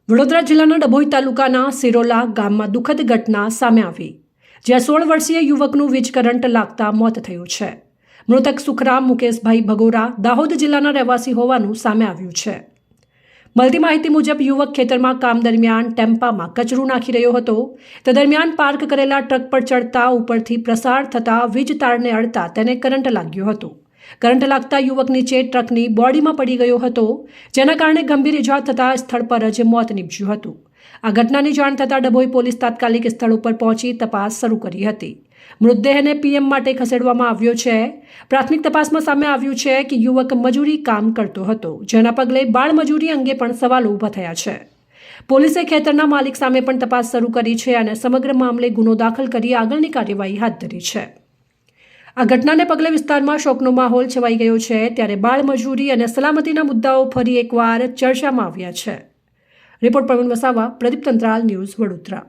વડોદરા જિલ્લાના ડભોઈ તાલુકાના સિરોલા ગામમાં દુઃખદ ઘટના સામે આવી, જ્યાં 16 વર્ષીય યુવકનું વીજ કરંટ લાગતા મોત થયું છે. મૃતક સુખરામ મુકેશભાઈ ભગોરા દાહોદ જિલ્લાના રહેવાસી હોવાનું સામે આવ્યું છે. મળતી માહિતી મુજબ યુવક ખેતરમાં કામ દરમિયાન ટેમ્પામાં કચરું નાખી રહ્યો હતો. તે દરમિયાન પાર્ક કરેલા ટ્રક પર ચડતા ઉપરથી પ્રસાર થતા વીજ તારને અડતા તેને કરંટ લાગ્યો હતો. કરંટ લાગતા યુવક નીચે ટ્રકની બોડીમાં પડી ગયો હતો, જેના કારણે ગંભીર ઇજા થતાં સ્થળ પર જ મોત નીપજ્યું હતું. આ ઘટનાની જાણ થતાં ડભોઈ પોલીસ તાત્કાલિક સ્થળ ઉપર પહોંચી તપાસ શરૂ કરી હતી. મૃતદેહને પીએમ માટે ખસેડવામાં આવ્યો છે. પ્રાથમિક તપાસમાં સામે આવ્યું છે કે યુવક મજૂરી કામ કરતો હતો, જેના પગલે બાળમજૂરી અંગે પણ સવાલો ઊભા થયા છે. પોલીસે ખેતરના માલિક સામે પણ તપાસ શરૂ કરી છે અને સમગ્ર મામલે ગુનો દાખલ કરી આગળની કાર્યવાહી હાથ ધરી છે. આ ઘટનાને પગલે વિસ્તારમાં શોકનો માહોલ છવાઈ ગયો છે. ત્યારે બાળમજૂરી અને સલામતીના મુદ્દાઓ ફરી એકવાર ચર્ચામાં આવ્યા છે. Report Pravin Vasava, Pradeep Tantral, news Vadodara.